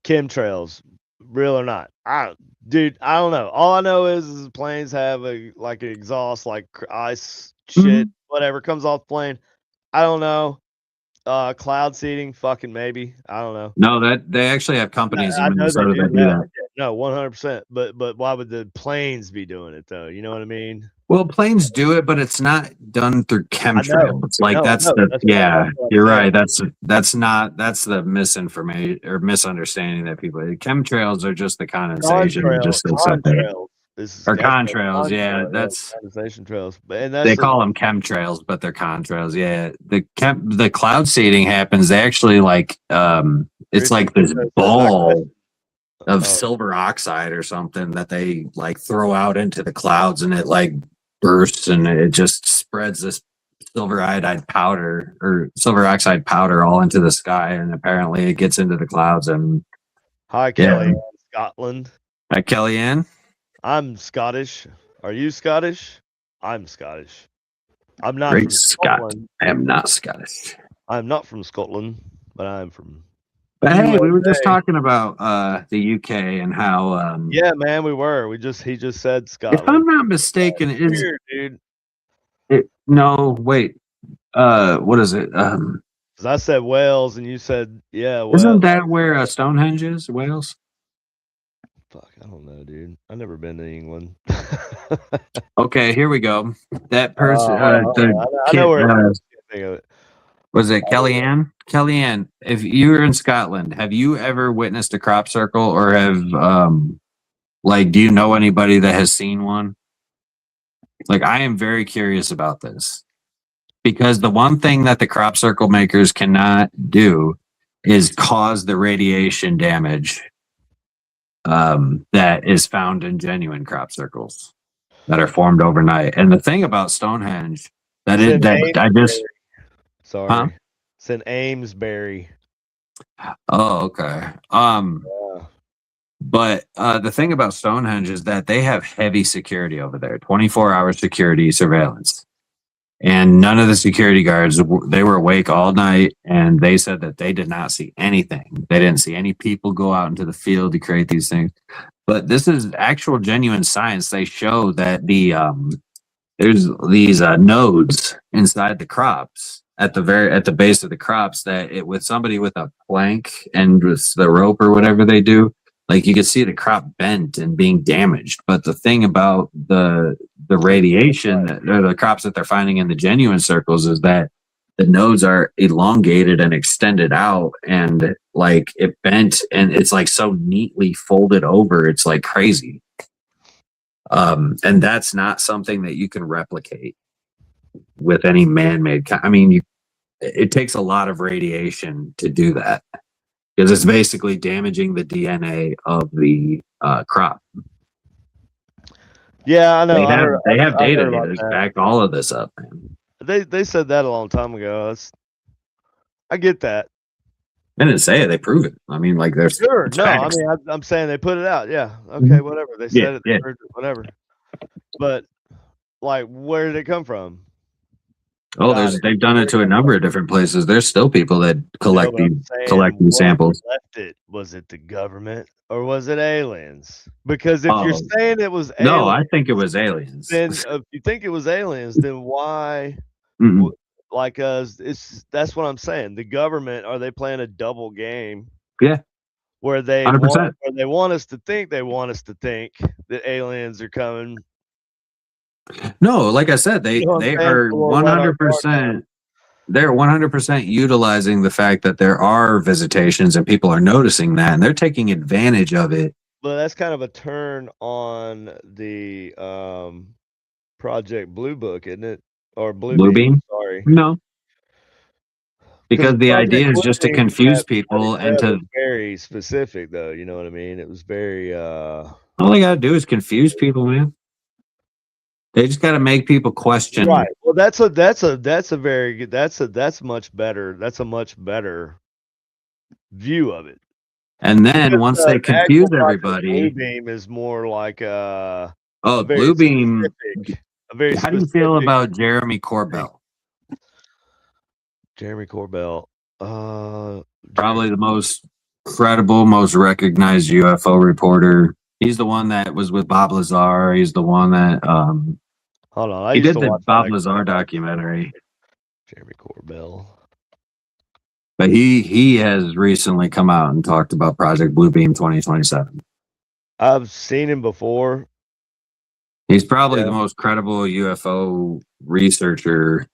chemtrails, real or not. I don't know. All I know is planes have an exhaust, like ice shit, whatever comes off the plane. I don't know. Cloud seeding, fucking maybe. I don't know. No, that they actually have companies in Minnesota that do that. No, 100%. But why would the planes be doing it though? You know what I mean? Well, planes do it, but it's not done through chemtrails. It's like you're right. That's the misinformation or misunderstanding that people. Chemtrails are just the condensation. Contrails. Contrails, yeah, that's condensation trails. They call them chemtrails, but they're contrails. Yeah, the cloud seeding happens. They actually it's like this ball of silver oxide or something that they like throw out into the clouds, and it like bursts and it just spreads this silver oxide powder all into the sky, and apparently it gets into the clouds. And hi, Kelly, Scotland. Hi, Kellyanne. I'm Scottish. Are you Scottish? I'm Scottish. I'm not Great from Scotland. I am not Scottish. I'm not from Scotland, but I'm from. But hey, we were just talking about the UK and how. Yeah, man, we were. He just said Scotland. If I'm not mistaken, weird, dude. No, wait. What is it? Because I said Wales, and you said Wales. Isn't that where Stonehenge is? Wales. Fuck, I don't know, dude. I've never been to England. Okay, here we go. That person, I know where. Think of it. Was it Kellyanne? Kellyanne, if you were in Scotland, have you ever witnessed a crop circle, or have do you know anybody that has seen one? Like, I am very curious about this, because the one thing that the crop circle makers cannot do is cause the radiation damage that is found in genuine crop circles that are formed overnight. And the thing about Stonehenge It's in that I just, Amesbury. huh? Sorry. It's in Amesbury. Oh, okay. Yeah. But the thing about Stonehenge is that they have heavy security over there, 24-hour security surveillance. And none of the security guards, they were awake all night, and they said that they did not see anything. They didn't see any people go out into the field to create these things. But this is actual genuine science. They show that there's these nodes inside the crops at the base of the crops that with somebody with a plank and with the rope or whatever they do, like you can see the crop bent and being damaged. But the thing about the radiation or the crops that they're finding in the genuine circles is that the nodes are elongated and extended out, and like it bent, and it's like so neatly folded over, it's like crazy. And that's not something that you can replicate with any man-made. I mean, it takes a lot of radiation to do that, because it's basically damaging the DNA of the crop. Yeah, I know. They have I data heard about to that. back all of this up, man. They said that a long time ago. I get that. They didn't say it; they prove it. I mean, like there's Sure. No, facts. I mean I'm saying they put it out. Yeah. Okay. Whatever. They said it. Yeah. Heard it, whatever. But like, where did it come from? Oh, they've done it to a number of different places. There's still people that collect these samples. Left it? Was it the government or was it aliens? Because if you're Oh, saying it was no, aliens, I think it was aliens. then if you think it was aliens, then why? Mm-mm. Like that's what I'm saying. The government, are they playing a double game? Yeah, Where they 100%. want us to think that aliens are coming. No, like I said, they are 100%. They're 100% utilizing the fact that there are visitations and people are noticing that, and they're taking advantage of it. But that's kind of a turn on the Project Blue Book, isn't it? Or Blue Beam? Sorry. No, because the idea is just to Bluebeam confuse people and to. Very specific, though. You know what I mean? It was very. All they gotta do is confuse people, man. They just got to make people question. Right. Well, that's a very good. That's much better. That's a much better view of it. And then once they confuse everybody, Bluebeam is more like Bluebeam. How do you feel about Jeremy Corbell? Jeremy Corbell, probably the most credible, most recognized UFO reporter. He's the one that was with Bob Lazar. He's the one that hold on. He did the Bob Lazar documentary. Jeremy Corbell. But he has recently come out and talked about Project Bluebeam 2027. I've seen him before. He's probably the most credible UFO researcher,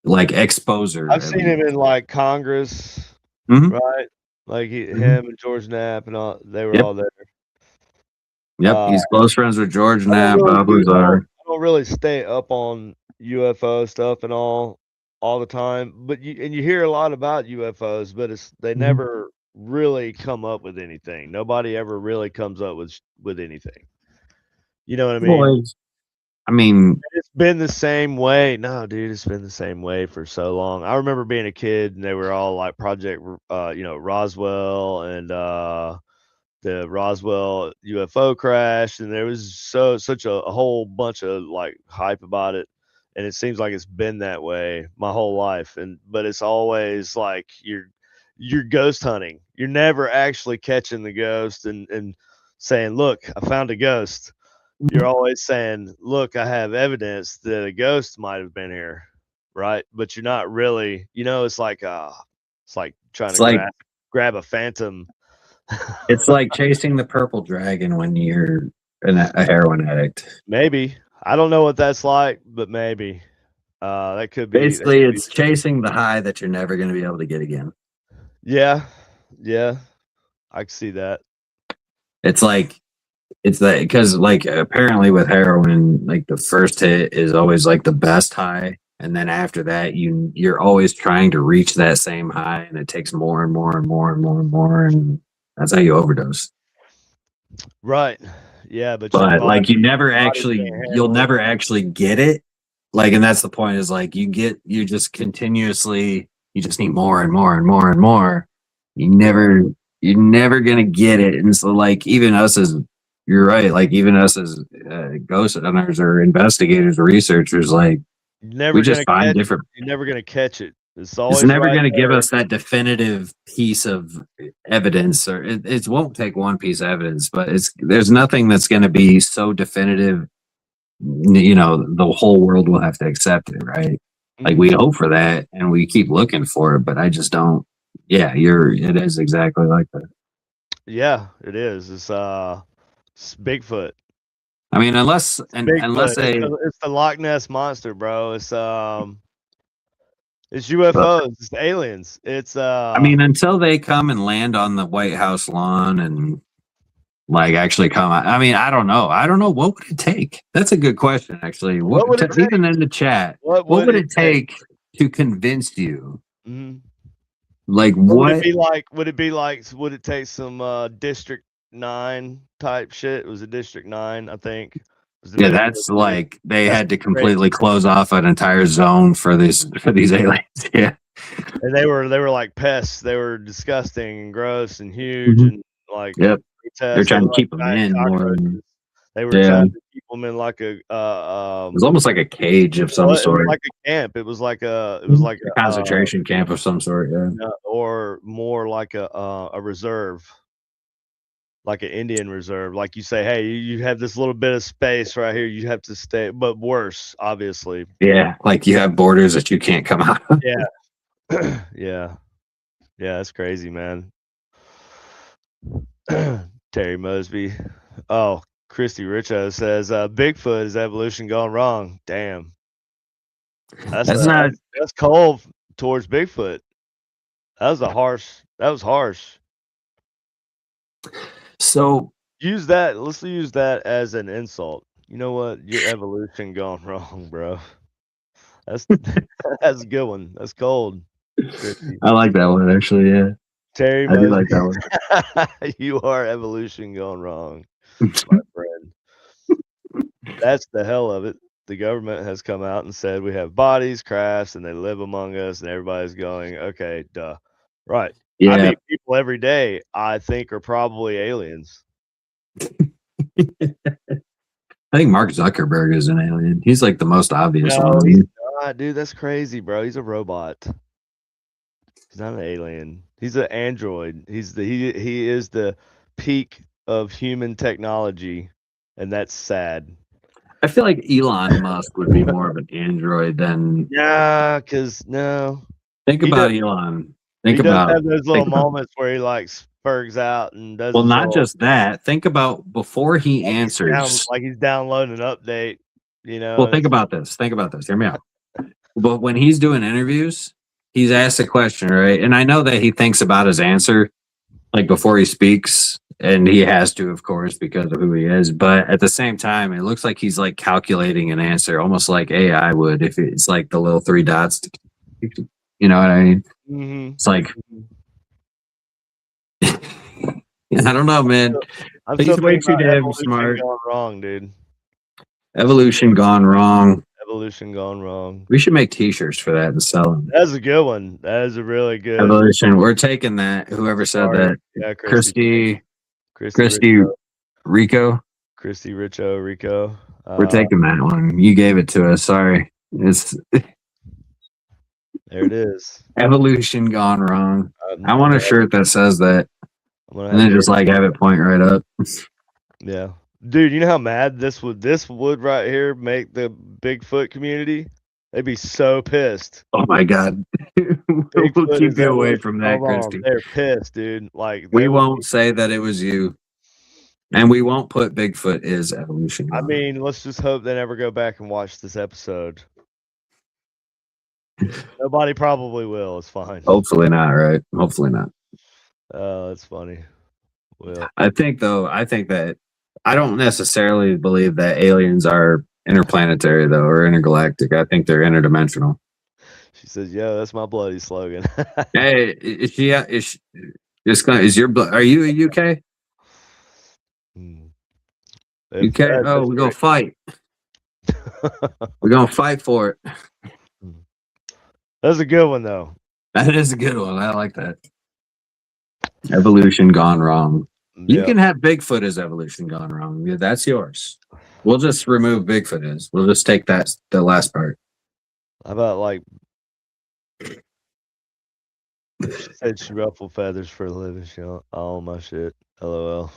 like exposer. I've seen him in like Congress, right? Like him and George Knapp and all. They were all there. Yep, he's close friends with George Knapp, Bob Lazar. I don't really stay up on UFO stuff and all the time, but you hear a lot about UFOs, but they never really come up with anything. Nobody ever really comes up with anything. You know what I mean? Boys. I mean, it's been the same way. No, dude, it's been the same way for so long. I remember being a kid and they were all like Project, Roswell and the Roswell UFO crash, and there was such a whole bunch of like hype about it. And it seems like it's been that way my whole life. But it's always like you're ghost hunting. You're never actually catching the ghost and saying, "Look, I found a ghost." You're always saying, "Look, I have evidence that a ghost might have been here," right? But you're not really. It's like trying to grab a phantom. It's like chasing the purple dragon when you're a heroin addict. Maybe. I don't know what that's like, but maybe. That could be. Basically, it's chasing the high that you're never going to be able to get again. Yeah. I can see that. It's like because like apparently with heroin, like the first hit is always like the best high, and then after that you're always trying to reach that same high, and it takes more and more and more and more and more, and that's how you overdose. Right. Yeah, but your But like body can't you'll handle it. never actually get it. Like, and that's the point is like you just continuously, you just need more and more and more and more. You never, you're never gonna get it. And so like even us as, you're right, like even us as ghost hunters or investigators or researchers, like You're we never just gonna find catch it. different, You're never gonna catch it. It's it's always never right going to give there. us that definitive piece of evidence, or it won't take one piece of evidence, but there's nothing that's going to be so definitive, you know, the whole world will have to accept it, right? Like we Mhm. hope for that and we keep looking for it, but I just don't. Yeah, it is exactly like that. Yeah, it is. It's Bigfoot. I mean, It's Bigfoot. unless they, It's the Loch Ness monster, bro. It's but UFOs. It's aliens. It's I mean, until they come and land on the White House lawn and like actually come out. I mean, I don't know. I don't know. What would it take? That's a good question, actually. what would it take? Even in the chat, What what would would it it take? take to convince you? Mhm. Like What would it what? be like? Would it be like? Would it take some District 9 type shit? It was a District 9, I think. Was the Yeah, name of that's the video. like they That's had to crazy. completely close off an entire zone for these aliens. Yeah. And they were like pests. They were disgusting and gross and huge Mhm. and like Yep. They're grotesque. They trying were to like keep them giant in more than. cockroaches. They were Yeah. trying It to keep them in like a was almost like a cage of some it was sort. like a camp. It was Mhm. like A concentration camp of some sort. Yeah. no, or more like a reserve, like an Indian reserve. Like you say, hey, you have this little bit of space right here. You have to stay, but worse, obviously. Yeah. Like you have borders that you can't come out of. Yeah, yeah, yeah. That's crazy, man. Terry Mosby. Oh, Christy Richo says Bigfoot is evolution gone wrong. Damn, That's not. that's cold towards Bigfoot. That was a harsh. That was harsh. So Use that. Let's use that as an insult. You know what? Your evolution gone wrong, bro. That's that's a good one. That's cold, Christy. I like that one actually. Yeah, Terry I do Mosby. like that You are evolution gone wrong, my one. friend. That's the hell of it. The government has come out and said we have bodies, crafts, and they live among us, and everybody's going, okay, duh. Right. I Yeah, meet people every day I think are probably aliens. I think Mark Zuckerberg is an alien. He's like the most obvious No, he's one. not, dude. That's crazy, bro. He's a robot. He's not an alien. He's an android. He is the peak of human technology, and that's sad. I feel like Elon Musk would be more of an android than. Yeah, cause no, Think he does. about Elon. He does have those little Think about. moments where he like spurgs out and does Well, his not little just that. Think about before he answers. like he's downloading an update. You Well, know, think it's about this. Think about this. Hear me out. But when he's doing interviews, he's asked a question, right? And I know that he thinks about his answer like before he speaks, and he has to, of course, because of who he is. But at the same time, it looks like he's like calculating an answer, almost like AI would if it's like the little three dots. You know what I mean? mhm. It's like I don't know, man. I'm He's still way thinking too about damn evolution smart. gone wrong, dude. Evolution gone wrong. Evolution gone wrong. We should make T-shirts for that and sell them. That's a good one. That is a really good. Evolution. We're taking that. Whoever said Sorry. that. Yeah, Christy. Christy Rico. Christy Richo Rico. We're taking that one. You gave it to us. Sorry. It's There it is. evolution gone wrong. I I'm want a gonna shirt that says that, have and then just like have it point right up. yeah. Dude, you know how mad this would right here make the Bigfoot community? They'd be so pissed. Oh my god. We'll Bigfoot keep is you away evolution from gone that, wrong. Christy. They're pissed, dude. Like We they would won't say that it was you, and we won't put Bigfoot is evolution. I mean, let's just hope they never go back and watch this episode. Nobody probably will. It's fine. Hopefully not, right? Hopefully not. Oh, that's funny. Well, I think that I don't necessarily believe that aliens are interplanetary though or intergalactic. I think they're interdimensional. she says, "Yo, that's my bloody slogan." Hey, is she is your are you a UK? You can't. Oh, we're gonna fight. We're gonna fight for it. That's a good one, though. That is a good one. I like that. Evolution gone wrong. You can have Bigfoot as evolution gone wrong. Yeah, that's yours. We'll just remove Bigfoot as. We'll just take that the last part. How about like she said she ruffle feathers for a living? She all my shit. LOL.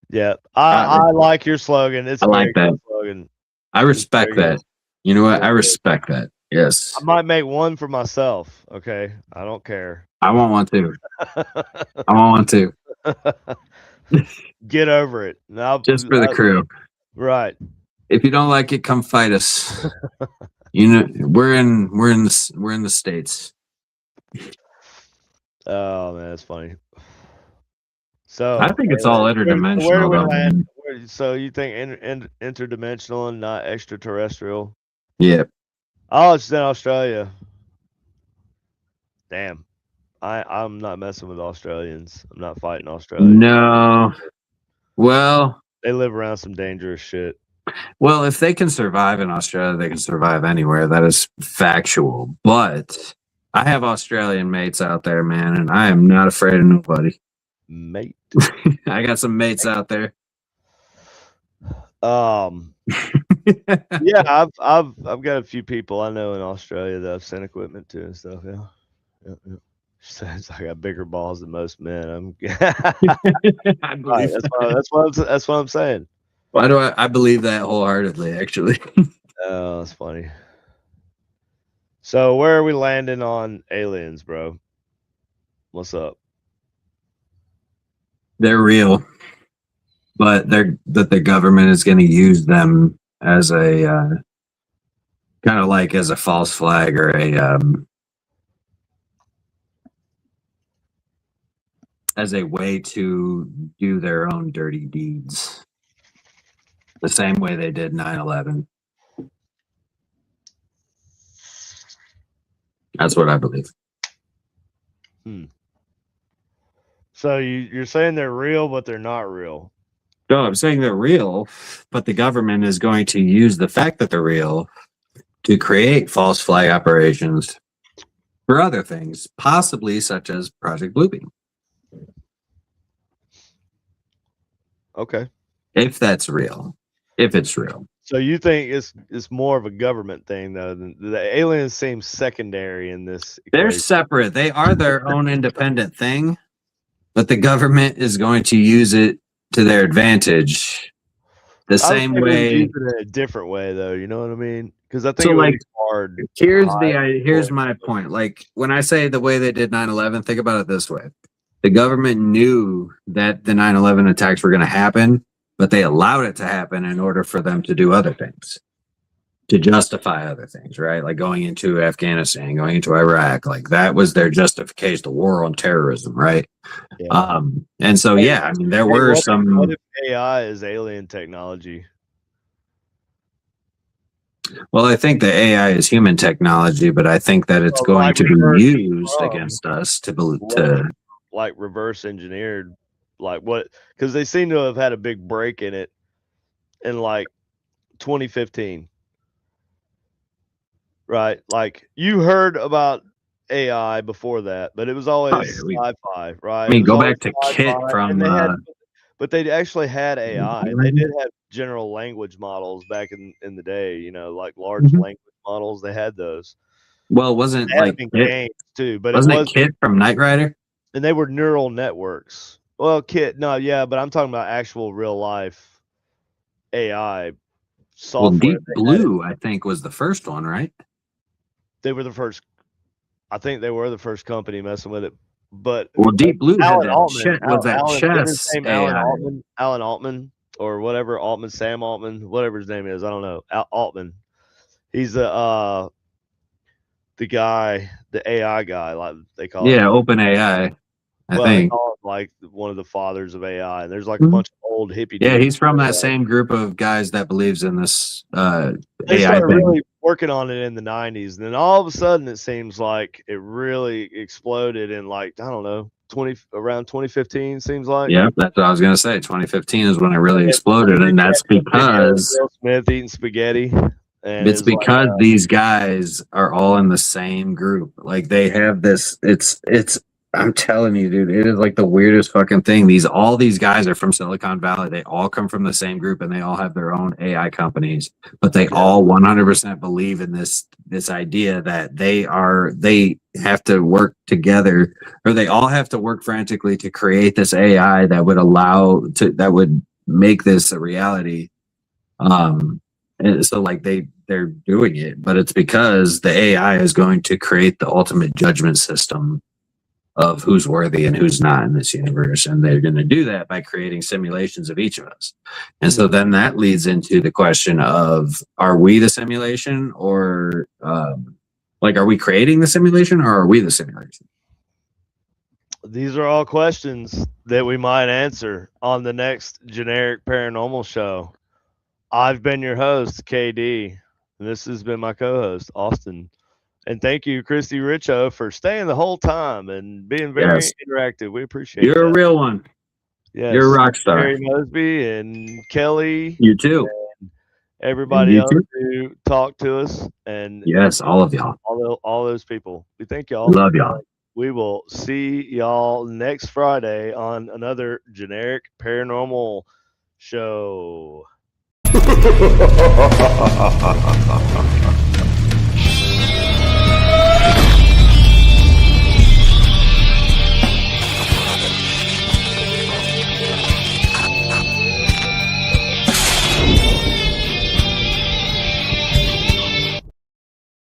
Yeah, I like your slogan. It's I like that. Slogan. I respect that. You know what? I respect that. Yes. I might make one for myself. Okay, I don't care. I want one too. I want one too. Get over it. Just for the crew. Right. If you don't like it, come fight us. You know, we're in the States. Oh man, that's funny. So I think it's all interdimensional. Where do we land? So you think interdimensional and not extraterrestrial? Yep. Oh, it's in Australia. Damn. I'm not messing with Australians. I'm not fighting Australians. No. Well, they live around some dangerous shit. Well, if they can survive in Australia, they can survive anywhere. That is factual. But I have Australian mates out there, man, and I am not afraid of nobody. Mate. I got some mates out there. Yeah, I've got a few people I know in Australia that I've sent equipment to and stuff. Yeah. Says I got bigger balls than most men. I believe that's what I'm saying. Why do I believe that wholeheartedly? Actually. Oh, that's funny. So where are we landing on aliens, bro? What's up? They're real, but the government is going to use them as a kind of like as a false flag or as a way to do their own dirty deeds. The same way they did 9/11. That's what I believe. So you're saying they're real, but they're not real. No, I'm saying they're real, but the government is going to use the fact that they're real to create false flag operations for other things, possibly such as Project Bluebeam. Okay. If that's real. If it's real. So you think it's more of a government thing, though? The aliens seem secondary in this equation. They're separate. They are their own independent thing, but the government is going to use it to their advantage. The same way. Use it in a different way, though. You know what I mean? Because I think so, like, hard. Here's my point. Like, when I say the way they did 9/11, think about it this way. The government knew that the 9/11 attacks were going to happen, but they allowed it to happen in order for them to do other things, to justify other things, right? Like going into Afghanistan, going into Iraq, like that was their justification, the war on terrorism, right? Yeah. And so, yeah, I mean, there were some. What if AI is alien technology? Well, I think the AI is human technology, but I think that it's going to be used against us to like reverse engineered, like what? Because they seem to have had a big break in it in like 2015, right? Like you heard about AI before that, but it was always sci-fi, right? I mean, go back to Kit from. But they actually had AI. They did have general language models back in the day. You know, like large language models. They had those. Well, wasn't like games too, but wasn't it Kit from Knight Rider? And they were neural networks. Well, Kit, no, yeah, but I'm talking about actual real life AI software. Well, Deep Blue, I think, was the first one, right? They were the first. I think they were the first company messing with it. But Deep Blue Alan had Altman, chess AI. Alan Altman, or whatever Altman, Sam Altman, whatever his name is, I don't know. Altman. He's the guy, the AI guy, like they call him. Yeah, Open AI. I think they call him like one of the fathers of AI. And there's like a bunch of old hippie. Yeah, he's from that same group of guys that believes in this they AI started thing. Really working on it in the 90s, and then all of a sudden it seems like it really exploded in like, I don't know, around 2015 seems like. Yeah, that's what I was gonna say. 2015 is when it really exploded, and that's because Will Smith eating spaghetti. And it's because these guys are all in the same group. Like they have this. It's. I'm telling you, dude, it is like the weirdest fucking thing. All these guys are from Silicon Valley. They all come from the same group, and they all have their own AI companies. But they all 100% believe in this idea that they have to work together, or they all have to work frantically to create this AI that would make this a reality. And so like they're doing it, but it's because the AI is going to create the ultimate judgment system of who's worthy and who's not in this universe. And they're going to do that by creating simulations of each of us. And so then that leads into the question of, are we the simulation, or are we creating the simulation, or are we the simulation? These are all questions that we might answer on the next Generic Paranormal Show. I've been your host, KD, and this has been my co-host, Austin. And thank you, Christy Richo, for staying the whole time and being very interactive. We appreciate it. You're a real one. Yes. You're a rock star. Mary Mosby and Kelly. You too. And everybody else who talked to us. And yes, all of y'all. All those people. We thank y'all. Love y'all. We will see y'all next Friday on another Generic Paranormal Show.